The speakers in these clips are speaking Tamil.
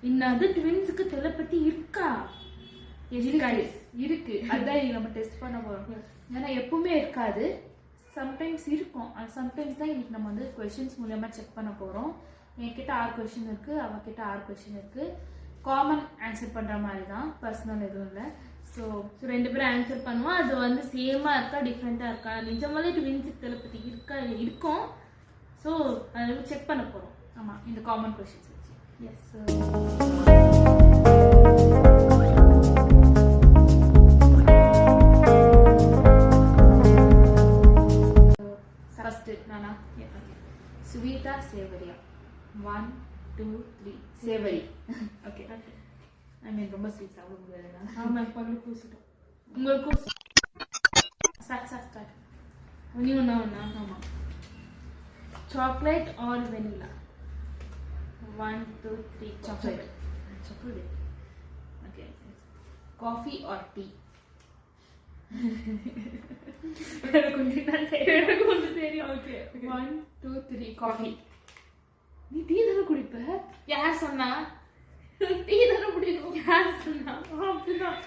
இன்னது ட்வின்ஸுக்கு டெலிபதி இருக்கா? இருக்கு. அதான் நம்ம டெஸ்ட் பண்ண போறோம். ஏன்னா எப்பவுமே இருக்காது, சம்டைம்ஸ் இருக்கும். சம்டைம்ஸ் தான் இன்னைக்கு நம்ம வந்து கொஸ்டின்ஸ் மூலமா செக் பண்ண போறோம். என்கிட்ட 6 கொஸ்டின் இருக்கு, அவகிட்ட 6 கொஸ்டின் இருக்கு. காமன் ஆன்சர் பண்ற மாதிரி தான், பர்சனல் எதுவும் இல்லை. ஸோ 2 பேரும் ஆன்சர் பண்ணுவோம். அது வந்து சேமா இருக்கா டிஃப்ரெண்டா இருக்கா, நிஜமாலே ட்வின்ஸுக்கு டெலிபதி இருக்கா இருக்கும். ஸோ அதை செக் பண்ண போறோம். ஆமா, இந்த காமன் கொஸ்டின்ஸ் வச்சு. எஸ். ஃபர்ஸ்ட் நானா? ஸ்வீட்டா சேவரியா? 1 2 3. சேவரி. ஓகே. ஐ மீன் ரொம்ப ஸ்வீட் சாப்பிட முடியாது. ஆமா, பல்லு கூசிட்டோம். உங்களுக்கும் ஸ்டார்ட். நீ ஒண்ணா? ஆமா. Chocolate or vanilla? 1 2 3. Chocolate. Okay. Coffee or tea? எனக்கு கொஞ்சம் தெரியும். ஓகே. 1 2 3. காஃபி. நீ டீ தானே குடிப்ப? யார் சொன்னா? டீ தானே குடிக்கும். யார் சொன்னா? அப்படிதான்.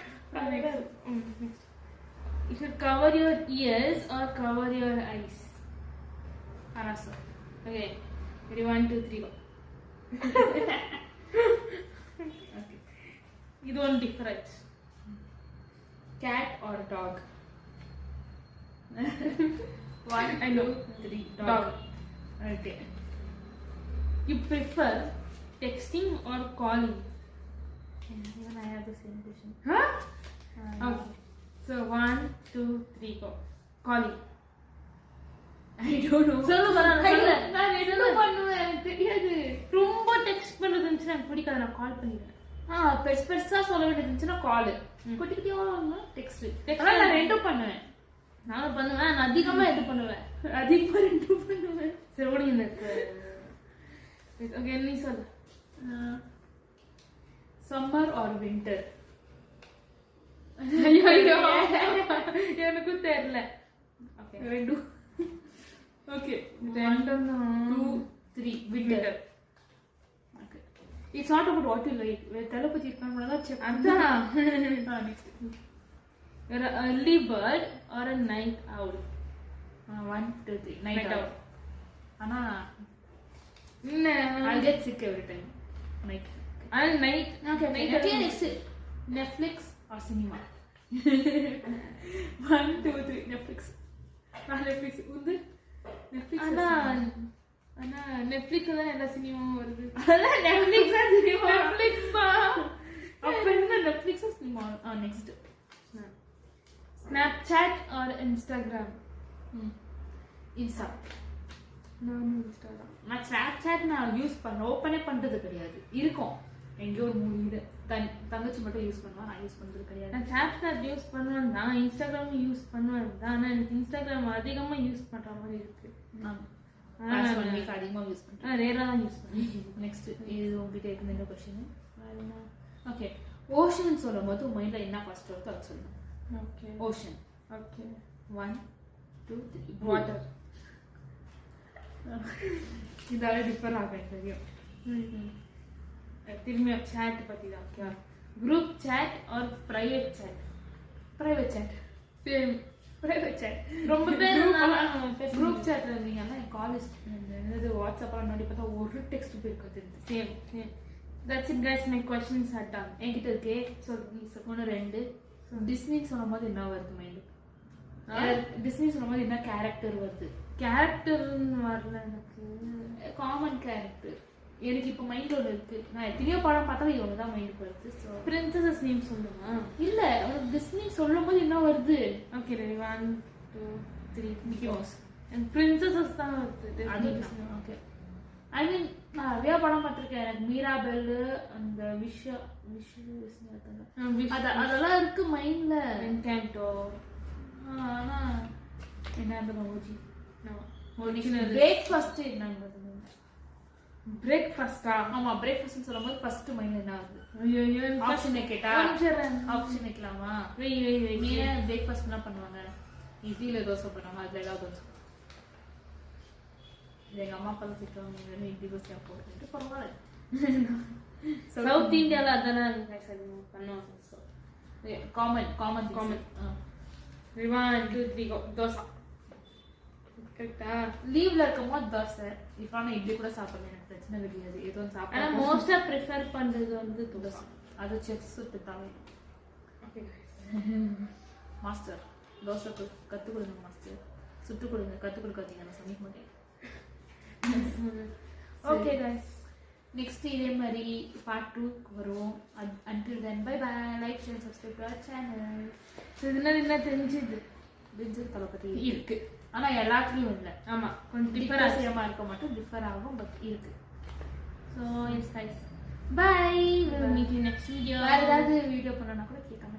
You should cover your ears or cover your eyes. Arasa. Okay. Ready, 1 2 3 go. Okay. இது one difference. Cat or dog? 1 I know. 2 3. Dog. Okay. You prefer texting or calling? Even I have the same question. Huh? Okay. So 1 2 3 go. Calling. I don't know. சொல்லு நான் என்ன பண்ணுவேன் எனக்கு தெரியாது. ரொம்ப டெக்ஸ்ட் பண்றது இருந்துச்சுன்னா எனக்கு பிடிக்காது, நான் கால் பண்ணிடுறேன். பெருசா சொல்ல வேண்டியது இருந்துச்சுன்னா கால், குட்டி குட்டியா டெக்ஸ்ட். ஆனா நான் ரெண்டும் பண்ணுவேன். நானும் பண்ணுவேன். நான் அதிகமா எது பண்ணுவேன்? அதிகமா ரெண்டும் பண்ணுவேன். சரி ஓடி எனக்கு. ஓகே, நீ சொல்லு. Summer or winter? எனக்கும் தெரியல. ஓகே, ரெண்டும். ஓகே, ரெண்டும் 2 3. Winter. Okay. It's not about what you like. Thalapathy இருக்காங்க தான் செக். அதான். Next. You're an early bird or a night owl? 1 2 3. Night Night out. ஆனா என்ன? I'll get sick every time. Night. night. Okay, night. okay, owl. next. Netflix or cinema? 1 2 3. Netflix. Netflix. உந்து Netflix. ஆனா நெட்ஃபிளிக்ஸ்ல தான் எல்லா சினிமாவும் வருது. அதான் Netflix ஆ cinema. Netflix தான். அப்ப என்ன Netflix ah cinema? Next. Snapchat or Instagram? Insta. நான் Instagram. நான் Snapchat நான் யூஸ் ஓப்பனே பண்றது கிடையாது. இருக்கும் எங்கேயோ ஒரு மூலையில. தங்கச்சி மட்டும் யூஸ் பண்ணுவா, நான் யூஸ் பண்றது கிடையாது. நான் Snapchat யூஸ் பண்ணுவேன் தான், Instagram யூஸ் பண்ணுவேன் தான். ஆனா எனக்கு Instagram அதிகமா யூஸ் பண்ற மாதிரி இருக்கு. நான் ஆ, ஒன் வீக் அதிகமா யூஸ் பண்றேன். ரேரா தான் யூஸ் பண்ணுவேன். நெக்ஸ்ட் இது உங்ககிட்ட இருக்கு இந்த क्वेश्चन. ஓகே, ஓஷன் சொல்லும்போது மைண்ட்ல என்ன ஃபர்ஸ்ட் வருதோ அது சொல்லணும். ஓகே. ஓஷன். ஓகே. 1 2 3. வாட்டர். இதால டிஃபர் ஆகும் தெரியும். திரும்பி chat பத்தி தான். Okay. Group chat or private chat? Private chat. Same. Private chat. ரொம்ப பேர் குரூப் சாட்ல இருந்தீங்கன்னா என் காலேஜ் என்னது வாட்ஸ்அப்ல நோடி பார்த்தா ஒரு டெக்ஸ்ட் போயிருக்காது. Same. That's it guys, my questions are done. என்கிட்ட இருக்கே ஒன்று 2. டிஸ்னின்னு சொல்லும்போது என்ன வருது மைண்டுக்கு? டிஸ்னி சொல்லும்போது என்ன கேரக்டர் வருது? கேரக்டர்னு வரல எனக்கு. காமன் கேரக்டர் எனக்கு இப்போ மைண்ட் ஒன்று இருக்கு. நான் எத்தனையோ படம் பார்த்தாலும் இது ஒன்று தான் மைண்டுக்கு வருது. பிரின்சஸ் நேம் சொல்லுமா? இல்ல, டிஸ்னி சொல்லும்போது என்ன வருது? Okay ready, 1 2 3. Mickey mouse. And princess தான் வருது. அது ஓகே. ஐ மீன் நான் நிறைய படம் பார்த்திருக்கேன். எனக்கு மீராபெல், அந்த அதெல்லாம் இருக்கு மைண்ட்ல. என்கேண்டோ. ஆனா என்ன அந்த மோஜி ஒரிஜினல் பிரேக்ஃபாஸ்ட் என்ன? பிரேக்ஃபாஸ்டா? ஆமா, பிரேக்ஃபாஸ்ட் சொல்லும்போது ஃபர்ஸ்ட் மைண்ட்ல என்ன ஆகுது? ஐயோ, ஆப்ஷன் கேட்டா ஆப்ஷன் வைக்கலாமா? ஏன் பிரேக்ஃபாஸ்ட் என்ன பண்ணுவாங்க? இட்லியில தோசை பண்ணுவாங்க, அதுல ஏதாவது தோசை. எங்க அம்மா அப்பா திட்டுவாங்க, இட்லி தோசை போட்டு. பரவாயில்ல. சவுத் இந்தியால அதானே guys அதிகமா பண்ணுவாங்க. So common Common. 1 2 3 go dosa. கரெக்டா? லீவ்ல இருக்கும்போது தோசை. இப்போ நான் இட்லி கூட சாப்பிடல, எனக்கு பிரச்சனை கிடையாது. எதுவும் ஆனா சாப்பிட மோஸ்டா ப்ரிஃபர் பண்றது வந்து தோசை. தோசை. அது செஃப் சுட்டு தாவே. Okay guys. மாஸ்டர் தோசை கற்றுக் கொடுங்க மாஸ்டர். சுட்டு கொடுங்க, கற்றுக் கொடுக்காதீங்க, நான் சமைக்க மாட்டேன். Okay guys. நெக்ஸ்ட் இதே மாதிரி பார்ட் 2 வரும். until then bye bye, like share subscribe to our channel. இதனால என்ன தெரிஞ்சுது பிரிஞ்சல் தளபதி இருக்கு. ஆனா எல்லாத்துலயும் இல்ல. ஆமா கொஞ்சம் டிஃபர் டிஃபரன்ஸ் சேமா இருக்க மாட்டோம், டிஃபர் ஆகும், பட் இருக்கு. So yes guys, bye. Will meet you next video. வேற ஏதாவது வீடியோ பண்ணனா கூட கேட்கலாம்.